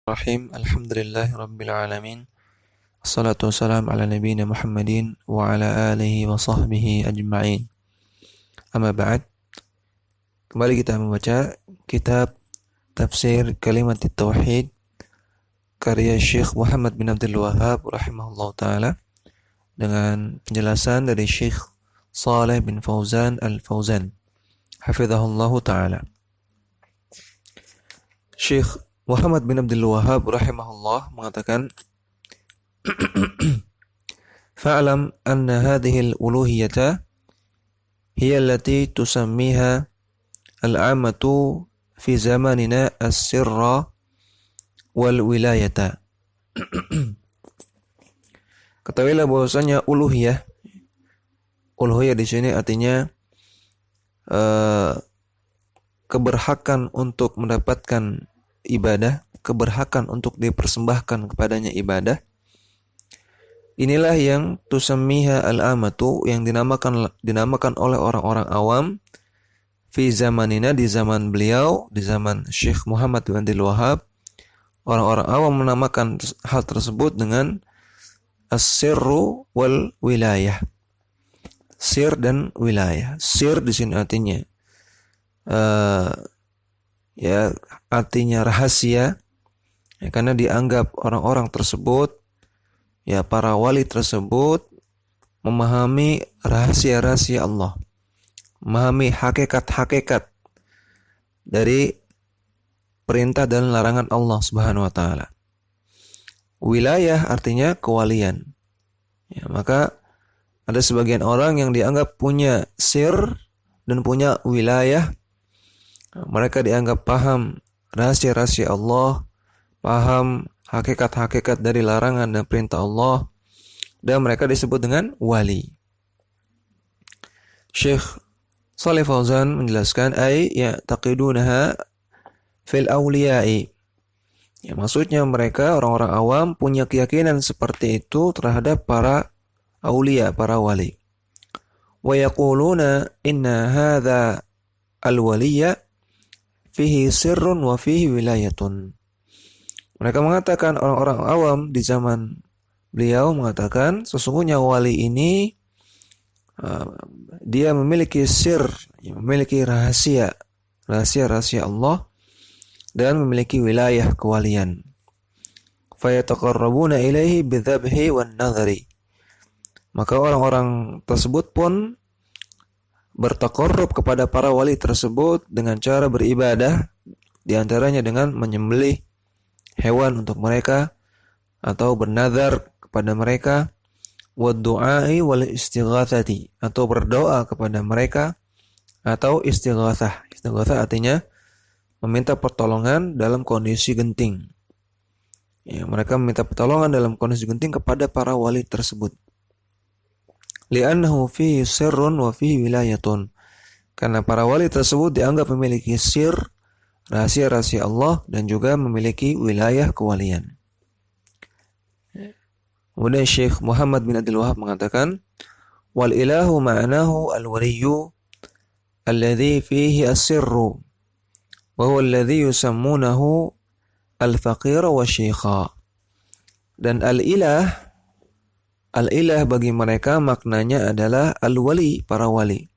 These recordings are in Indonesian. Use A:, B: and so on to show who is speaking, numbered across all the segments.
A: Bismillahirrahmanirrahim. Alhamdulillahirabbil alamin. Wassalatu wassalamu ala nabiyyina Muhammadin wa ala alihi wa sahbihi ajma'in. Amma ba'd. Kembali kita membaca kitab Tafsir Kalimat Tauhid karya Syekh Muhammad bin Abdul Wahhab rahimahullah taala dengan penjelasan dari Syekh Shalih bin Fauzan Al-Fauzan hafizahullah taala. Syekh Muhammad bin Abdul Wahhab rahimahullah mengatakan, fa'lam anna hadhihi al-uluhiyyata hiya allati tusammiha al-'ammatu fi zamanina as-sirra wal wilayata. Ketahuilah bahwasanya uluhiyah di sini artinya keberhakan untuk mendapatkan ibadah, keberhakan untuk dipersembahkan kepadanya ibadah. Inilah yang tusammiha al-amatu, yang dinamakan oleh orang-orang awam fi zamanina, di zaman beliau, di zaman Syekh Muhammad bin Abdul Wahhab. Orang-orang awam menamakan hal tersebut dengan as-sirru wal wilayah. Sir dan wilayah. Sir di sini artinya artinya rahasia, karena dianggap orang-orang tersebut, para wali tersebut memahami rahasia-rahasia Allah, memahami hakikat-hakikat dari perintah dan larangan Allah Subhanahu wa taala. Wilayah artinya kewalian. Maka ada sebagian orang yang dianggap punya sir dan punya wilayah. Mereka dianggap paham rahasia-rahasia Allah, paham hakikat-hakikat dari larangan dan perintah Allah, dan mereka disebut dengan wali. Syekh Shalih Fauzan menjelaskan, ya'taqidunaha fil awliya'i. Maksudnya mereka orang-orang awam punya keyakinan seperti itu terhadap para aulia, para wali. Wa yaquluna inna hadza al-waliyya fihi sirrun wa fihi wilayatun. Mereka mengatakan, orang-orang awam di zaman beliau mengatakan, sesungguhnya wali ini dia memiliki sir, memiliki rahasia Allah, dan memiliki wilayah kewalian. Fayataqarrabuna ilaihi bidzabhi wan nadhri. Maka orang-orang tersebut pun bertaqarrub kepada para wali tersebut dengan cara beribadah, diantaranya dengan menyembelih hewan untuk mereka atau bernazar kepada mereka, waddu'ai wal istighatsati, atau berdoa kepada mereka, atau istighatsah. Istighatsah artinya meminta pertolongan dalam kondisi genting. Mereka meminta pertolongan dalam kondisi genting kepada para wali tersebut. Li'annahu fihi sirrun wa fihi wilayatun. Karena para wali tersebut dianggap memiliki sir, rahasia-rahasia Allah, dan juga memiliki wilayah kewalian. Kemudian Syekh Muhammad bin Abdul Wahhab mengatakan, wal ilahu ma'nahu al-waliyyu alladhi fihi as-sirru wa huwa alladhi yusammunahu al-faqira wa syekha. Dan al-ilah bagi mereka maknanya adalah al-wali, para wali,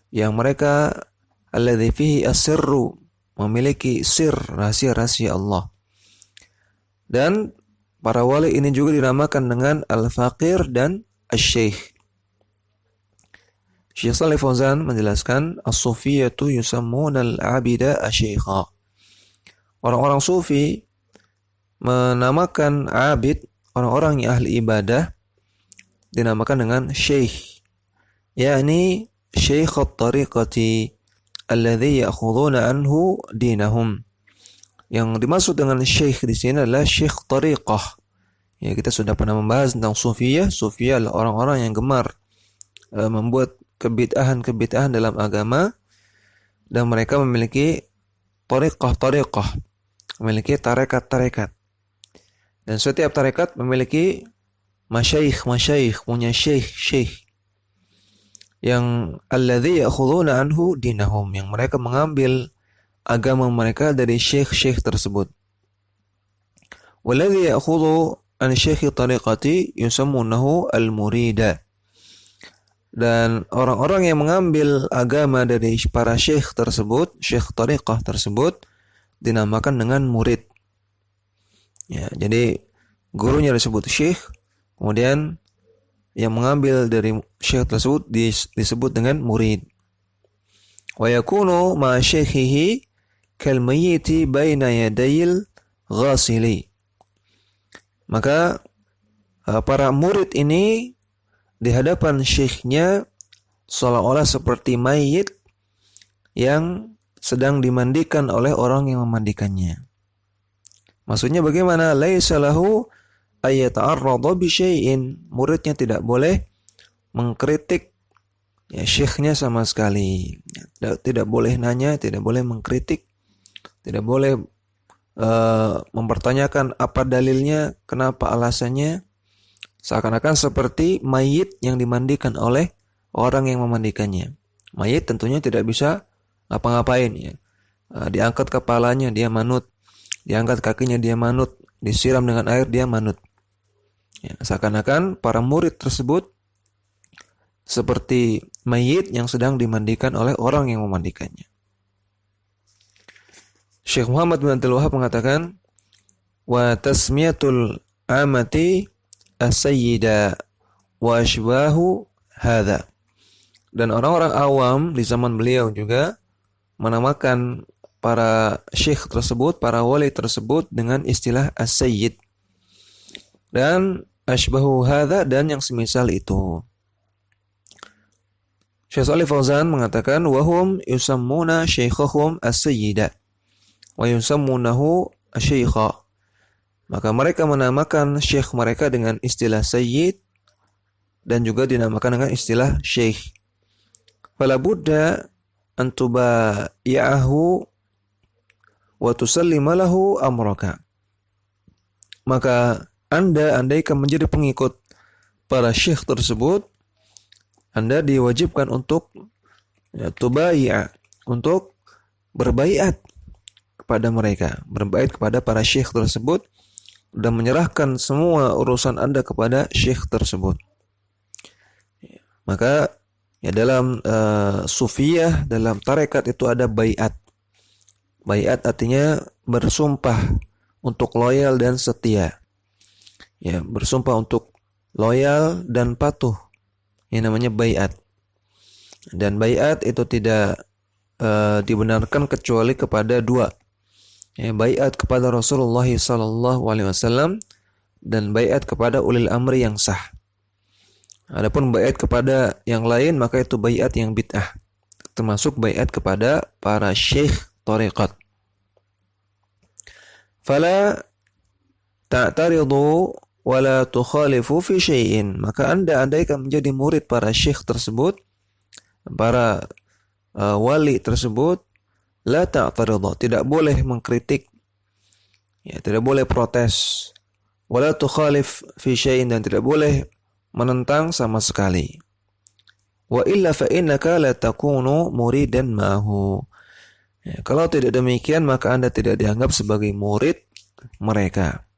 A: yang mereka alladzi fihi as-sirru, memiliki sir, rahasia-rahasia Allah. Dan para wali ini juga dinamakan dengan al-faqir dan asy-syekh. Syekh Shalih Fauzan menjelaskan, as-sufiyatu yusammuna al-'abida asy-syaikha. Orang-orang sufi menamakan abid, orang-orang yang ahli ibadah, dinamakan dengan syekh, yakni syekh at-tariqati alladhi ya'khuduna anhu dinahum. Yang dimaksud dengan syekh di sini adalah syekh tariqah. Kita sudah pernah membahas tentang sufiyah. Sufiyah adalah orang-orang yang gemar membuat kebid'ahan dalam agama, dan mereka memiliki tariqah, memiliki tarekat. Dan setiap tarekat memiliki masyayikh, punya syekh yang alladzi ya'khuduna anhu dinahum, yang mereka mengambil agama mereka dari syekh-syekh tersebut. Walladhi ya'khudhu an syekhi tariqati yusammunahu al-murida. Dan orang-orang yang mengambil agama dari para syekh tersebut, syekh tariqah tersebut, dinamakan dengan murid. Ya, jadi gurunya disebut syekh, kemudian yang mengambil dari syekh tersebut disebut dengan murid. Wa yakunu ma syekhihi kal mayyiti baina yadayil ghasili. Maka para murid ini di hadapan syekhnya seolah-olah seperti mayit yang sedang dimandikan oleh orang yang memandikannya. Maksudnya bagaimana? Laisa lahu ayyata'arrada bi syai'in. Muridnya tidak boleh mengkritik ya syekhnya sama sekali. Tidak boleh nanya, tidak boleh mengkritik, tidak boleh mempertanyakan apa dalilnya, kenapa alasannya. Seakan-akan seperti mayit yang dimandikan oleh orang yang memandikannya. Mayit tentunya tidak bisa ngapa-ngapain ya. Diangkat kepalanya dia manut, diangkat kakinya dia manut, disiram dengan air dia manut. Ya, seakan-akan para murid tersebut seperti mayit yang sedang dimandikan oleh orang yang memandikannya. Syekh Muhammad bin Abdul Wahab mengatakan, wa tasmiyatul amati as-sayyida wa ashbahu hadha. Dan orang-orang awam di zaman beliau juga menamakan para syekh tersebut, para wali tersebut dengan istilah as-sayyid dan ashbahu hadha dan yang semisal itu. Syekh Shalih Fauzan mengatakan wahum yusammuna syaikhahum as-sayyida wa yusammunahu asy-syaikha. Maka mereka menamakan syekh mereka dengan istilah sayyid dan juga dinamakan dengan istilah syekh. Fala budda an tubayi'ahu wa tusallima lahu amraka. Maka andaikan menjadi pengikut para syekh tersebut, Anda diwajibkan untuk tubayi'a, untuk berbaiat kepada mereka, berbaiat kepada para syekh tersebut dan menyerahkan semua urusan Anda kepada syekh tersebut. Maka ya dalam sufiyah, dalam tarekat itu ada baiat. Baiat artinya bersumpah untuk loyal dan setia. Ya, bersumpah untuk loyal dan patuh. Yang namanya baiat. Dan baiat itu tidak dibenarkan kecuali kepada dua. Ya, baiat kepada Rasulullah SAW dan baiat kepada ulil amri yang sah. Adapun baiat kepada yang lain maka itu baiat yang bid'ah, termasuk baiat kepada para syekh tariqat. Fala ta'taridu wala tukhalifu fi syai'in. Maka andaikan menjadi murid para syekh tersebut, para wali tersebut, la ta'taridu, tidak boleh mengkritik, ya, tidak boleh protes, wala tukhalif fi syai'in, dan tidak boleh menentang sama sekali. Wa illa fa innaka la takunu muridan ma'hu. Ya, kalau tidak demikian maka Anda tidak dianggap sebagai murid mereka.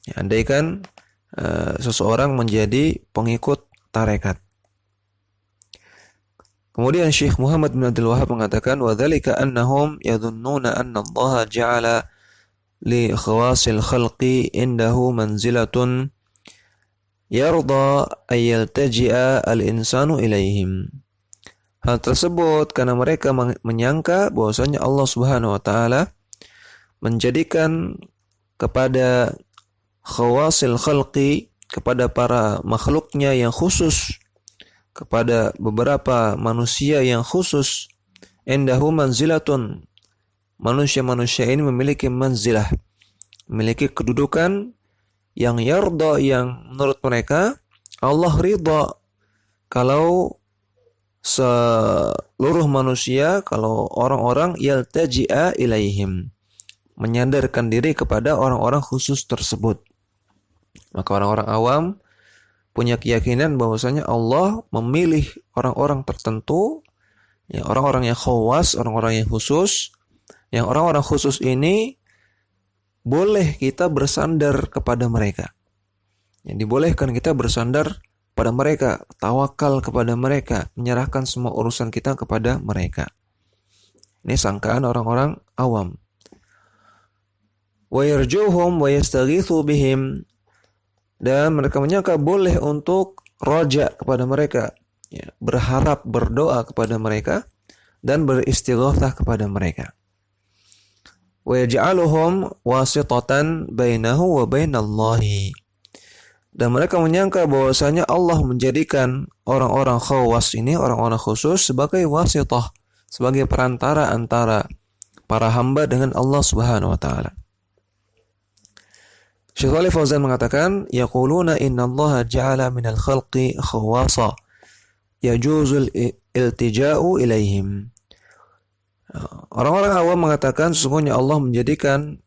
A: Ya, andaikan seseorang menjadi pengikut tarekat. Kemudian Syekh Muhammad bin Abdul Wahab mengatakan wa dzalika annahum yadhunnuna anna Allah ja'ala li khawasil khalqi indahu manzilatun yarda ayyaltaji'a al-insanu ilaihim. Hal tersebut karena mereka menyangka bahwasanya Allah Subhanahu wa taala menjadikan kepada khawasil khalqi, kepada para makhluknya yang khusus, kepada beberapa manusia yang khusus, indahu manzilatun, manusia-manusia ini memiliki manzilah, memiliki kedudukan yang yarda, yang menurut mereka Allah ridha kalau seluruh manusia, kalau orang-orang yaltaji'a ilaihim, menyandarkan diri kepada orang-orang khusus tersebut. Maka orang-orang awam punya keyakinan bahwasanya Allah memilih orang-orang tertentu, ya, orang-orang yang khawas, orang-orang yang khusus, yang orang-orang khusus ini boleh kita bersandar kepada mereka. Yang dibolehkan kita bersandar pada mereka, tawakal kepada mereka, menyerahkan semua urusan kita kepada mereka. Ini sangkaan orang-orang awam. Wa yarjuhum wa yastaghithu bihim, dan mereka menyangka boleh untuk roja kepada mereka, ya, berharap, berdoa kepada mereka dan beristighatsah kepada mereka. Wa yaj'aluhum wasitatan bainahu wa bainallahi, dan mereka menyangka bahwasanya Allah menjadikan orang-orang khawas ini, orang-orang khusus, sebagai wasitah, sebagai perantara antara para hamba dengan Allah Subhanahu wa taala. Syekh Shalih Fauzan mengatakan, yaquluna innallaha ja'ala minal khalqi khawasa yajuzul iltija'u ilaihim. Orang-orang awam mengatakan sesungguhnya Allah menjadikan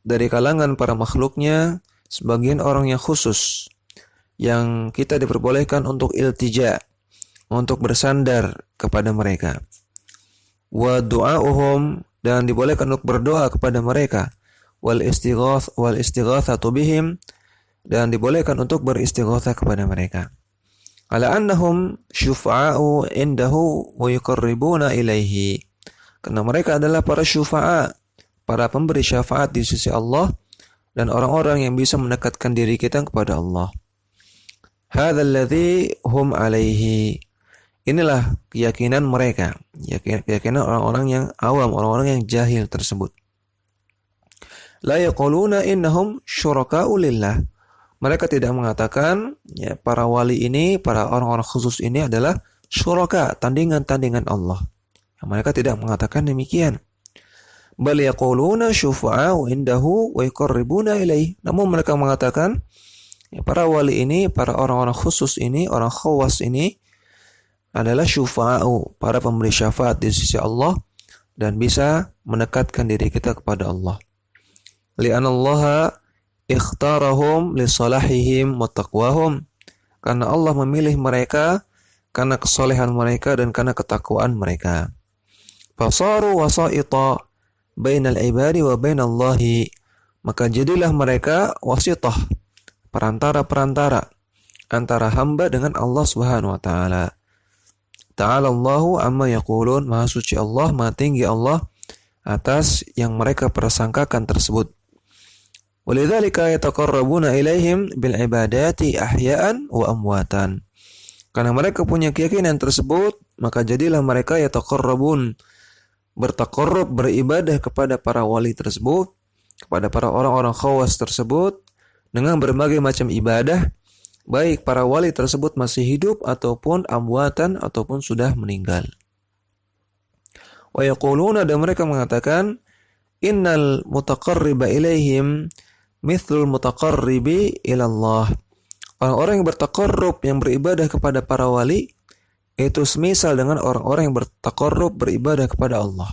A: dari kalangan para makhluknya sebagian orang yang khusus, yang kita diperbolehkan untuk iltija, untuk bersandar kepada mereka. Wa du'a'uhum, dan dibolehkan untuk berdoa kepada mereka. Wal istighatsatu bihim, dan dibolehkan untuk beristighatsah kepada mereka. Ala annahum syufa'a'u indahu wa yuqarribuna ilaihi, karena mereka adalah para syufa'a, para pemberi syafaat di sisi Allah, dan orang-orang yang bisa mendekatkan diri kita kepada Allah. Hadzal ladzi hum alaihi, inilah keyakinan mereka, keyakinan orang-orang yang awam, orang-orang yang jahil tersebut. La yaquluna innahum syuraka'u lillah, mereka tidak mengatakan ya para wali ini, para orang-orang khusus ini adalah syuraka, tandingan-tandingan Allah. Mereka tidak mengatakan demikian. Bal yaquluna syufa'a'u indahu wa yuqarribuna ilaihi, namun mereka mengatakan ya, para wali ini, para orang-orang khusus ini, orang khawas ini adalah syufa'a'u, para pemberi syafaat di sisi Allah dan bisa mendekatkan diri kita kepada Allah. Li'anallaha ikhtarahum li salahihim wa taqwahum, karena Allah memilih mereka karena kesolehan mereka dan karena ketakwaan mereka. Fasaru wasa'ita bainal ibadi wa bainallahi, maka jadilah mereka wasitah, perantara-perantara antara hamba dengan Allah Subhanahu wa taala. Ta'ala Allahu amma yaqulun, maha suci Allah, maha tinggi Allah atas yang mereka persangkakan tersebut. Walidzalika yataqarrabuna ilaihim bil ibadati ahya'an wa amwatan, karena mereka punya keyakinan tersebut, maka jadilah mereka yataqarrabun, bertaqarrub, beribadah kepada para wali tersebut, kepada para orang-orang khawas tersebut dengan berbagai macam ibadah, baik para wali tersebut masih hidup ataupun amwatan, ataupun sudah meninggal. Wa yaquluna, dan mereka mengatakan, innal mutaqarriba ilaihim mithlul mutaqarribi ilallah, orang-orang yang bertaqarrub, yang beribadah kepada para wali, itu semisal dengan orang-orang yang bertaqarrub, beribadah kepada Allah.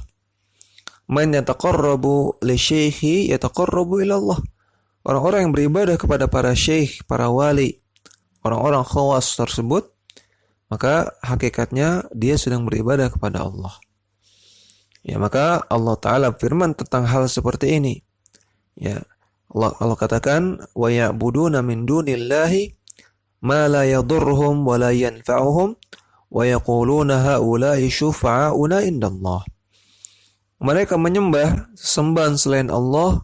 A: Man yataqarrabu li syekhi yataqarrabu ilallah, orang-orang yang beribadah kepada para syekh, para wali, orang-orang khawas tersebut, maka hakikatnya dia sedang beribadah kepada Allah. Ya, maka Allah Ta'ala firman tentang hal seperti ini. Ya, Allah katakan, wa ya'buduna min dunillahi ma la yadurruhum wa la yanfa'uhum wa yaquluna haula'i syufa'auna indallah. Mereka menyembah sembahan selain Allah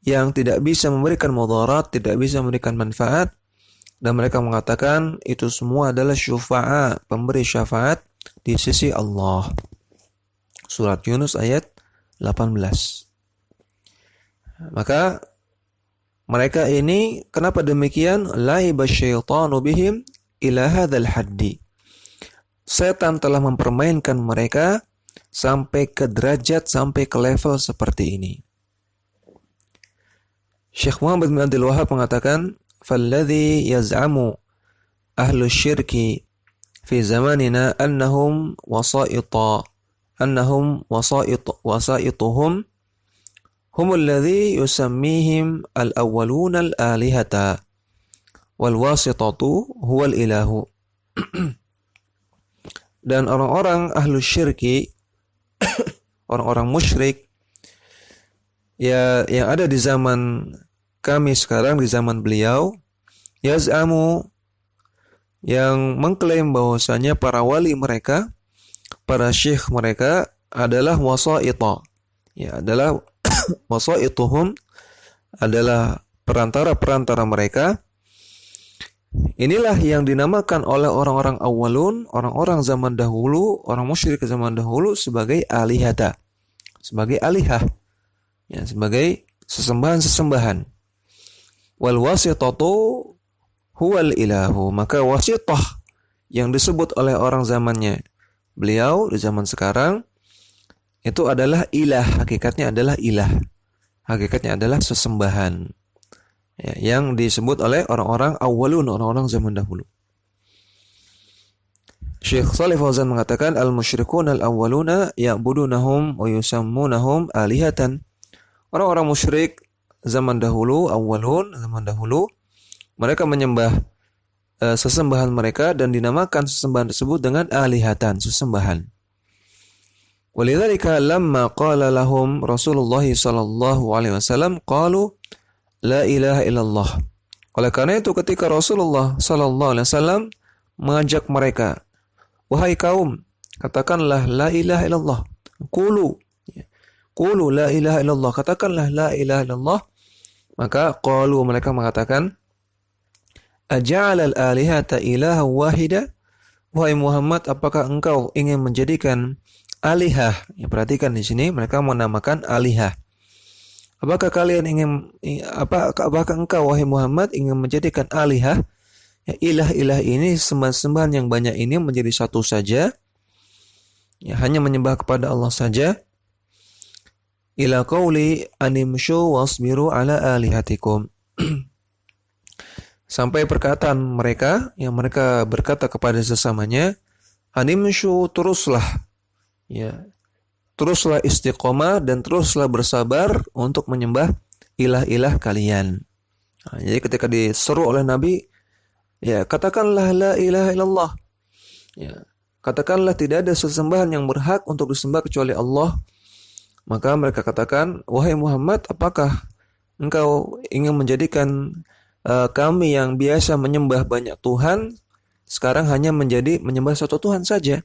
A: yang tidak bisa memberikan mudarat, tidak bisa memberikan manfaat, dan mereka mengatakan itu semua adalah syufa'a, pemberi syafaat di sisi Allah. Surat Yunus ayat 18. Maka mereka ini kenapa demikian? Laiba syaitanu bihim ila hadzal haddi. Setan telah mempermainkan mereka sampai ke derajat, sampai ke level seperti ini. Syekh Muhammad bin Abdul Wahhab mengatakan, "Falladhi yaz'amu ahlu syirki fi zamanina annahum wasa'ituhum humul ladhi yusammihim al-awwaluna al-alihata wal wasitatu huwal ilahu." Dan orang-orang ahlu syirki, orang-orang musyrik, ya yang ada di zaman kami sekarang, di zaman beliau, yaz'amu, yang mengklaim bahwasanya para wali mereka, para syekh mereka adalah wasaita. Ya, adalah wasaituhum, adalah perantara-perantara mereka. Inilah yang dinamakan oleh orang-orang awalun, orang-orang zaman dahulu, orang musyrik zaman dahulu sebagai alihata, sebagai alihah, ya, sebagai sesembahan-sesembahan. Wal wasitatu huwal ilahu, maka wasitah yang disebut oleh orang zamannya beliau di zaman sekarang itu adalah ilah, hakikatnya adalah ilah, hakikatnya adalah sesembahan, ya, yang disebut oleh orang-orang awalun, orang-orang zaman dahulu. Syekh Shalih Fauzan mengatakan al-musyrikun al-awwaluna ya'budunahum wa yusammunahum alihatan. Orang-orang musyrik zaman dahulu, awalun, zaman dahulu, mereka menyembah sesembahan mereka dan dinamakan sesembahan tersebut dengan alihatan, sesembahan. Walidzalika lamma qala lahum Rasulullah sallallahu alaihi wasallam qalu la ilaha illallah. Oleh karena itu ketika Rasulullah sallallahu alaihi wasallam mengajak mereka, wahai kaum, katakanlah la ilaha illallah. Qulu la ilaha illallah, katakanlah la ilaha illallah. Maka qalu, mereka mengatakan, aja'al al-alihata ilaha wahida? Wahai Muhammad, apakah engkau ingin menjadikan alihah? Ya, perhatikan di sini mereka menamakan alihah. Apakah engkau wahai Muhammad ingin menjadikan alihah? Ya, ilah-ilah ini, sembahan-sembahan yang banyak ini menjadi satu saja. Ya, hanya menyembah kepada Allah saja. Ila qauli animshu wasbiru ala alihatikum. Sampai perkataan mereka, yang mereka berkata kepada sesamanya, animshu, teruslah, ya, teruslah istiqomah dan teruslah bersabar untuk menyembah ilah-ilah kalian. Nah, jadi ketika diseru oleh Nabi, ya, katakanlah la ilaha illallah. Ya, katakanlah tidak ada sesembahan yang berhak untuk disembah kecuali Allah. Maka mereka katakan, wahai Muhammad, apakah engkau ingin menjadikan kami yang biasa menyembah banyak Tuhan sekarang hanya menjadi menyembah satu Tuhan saja?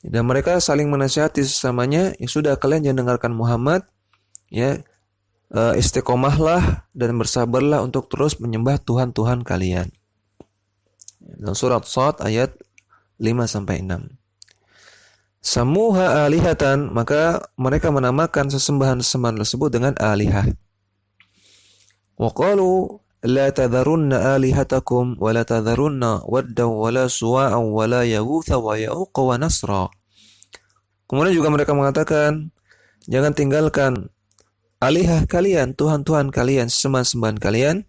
A: Dan mereka saling menasihati sesamanya, ya sudah, kalian jangan dengarkan Muhammad, ya, istiqomahlah dan bersabarlah untuk terus menyembah Tuhan-Tuhan kalian. Dalam surat Shad ayat 5-6. Samuha alihatan, maka mereka menamakan sesembahan-sesembahan tersebut dengan alihah. Wa qalu la tadharunna alihatakum wa la tadharunna wadda wa la suwa'a wa la yaghutha wa ya'uqa wa nasra. Kemudian juga mereka mengatakan, jangan tinggalkan alihah kalian, Tuhan-Tuhan kalian, sembahan-sembahan kalian.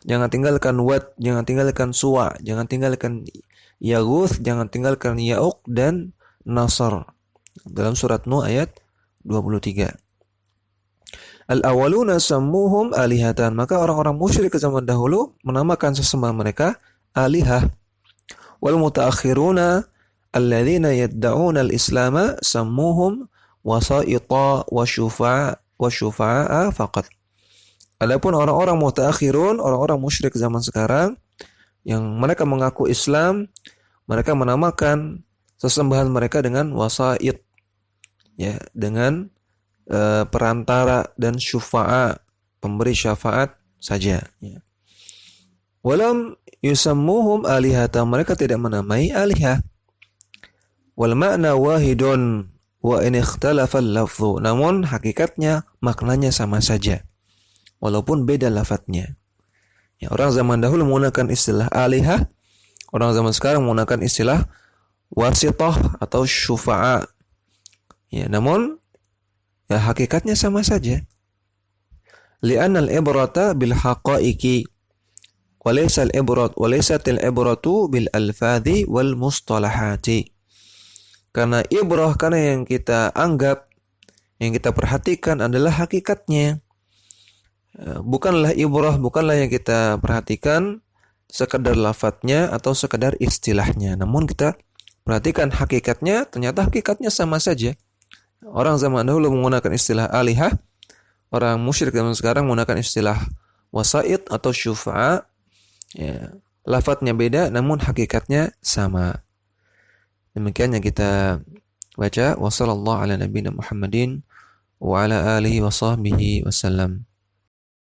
A: Jangan tinggalkan Wad, jangan tinggalkan Suwa, jangan tinggalkan Yaghuth, jangan tinggalkan Ya'uq dan Nasr. Dalam surat Nuh ayat 23. Al-awwaluna sammuhum alihatan, maka orang-orang musyrik ke zaman dahulu menamakan sesembahan mereka alihah. Wal mutaakhiruna alladzina yadda'una al-islama sammuhum wasaita wa syufa'a faqat. Adapun orang-orang mutaakhirun, orang-orang musyrik zaman sekarang yang mereka mengaku Islam, mereka menamakan sesembahan mereka dengan wasait, ya, dengan perantara dan syufa'a, pemberi syafaat saja, ya. Walam yusammuhum alihata, mereka tidak menamai alihah. Wal ma'na wahidun wa in ikhtalafa al-lafdhu, namun hakikatnya maknanya sama saja walaupun beda lafadznya. Ya, orang zaman dahulu menggunakan istilah alihah, orang zaman sekarang menggunakan istilah wasitah atau syufa'a. Ya, namun ya hakikatnya sama saja. Li'anna al-ibrata bil haqa'iqi wa laysa al-ibratu bil alfadhi wal mustalahati. Karena ibrah, karena yang kita anggap, yang kita perhatikan adalah hakikatnya. Bukanlah ibrah, bukanlah yang kita perhatikan sekedar lafadznya atau sekedar istilahnya, namun kita perhatikan hakikatnya, ternyata hakikatnya sama saja. Orang zaman dahulu menggunakan istilah alihah, orang musyrik zaman sekarang menggunakan istilah wasaid atau syufa'a. Ya, lafadznya beda namun hakikatnya sama. Demikian yang kita baca. Wassallallahu ala nabiyina Muhammadin wa ala alihi wa sahbihi wasallam.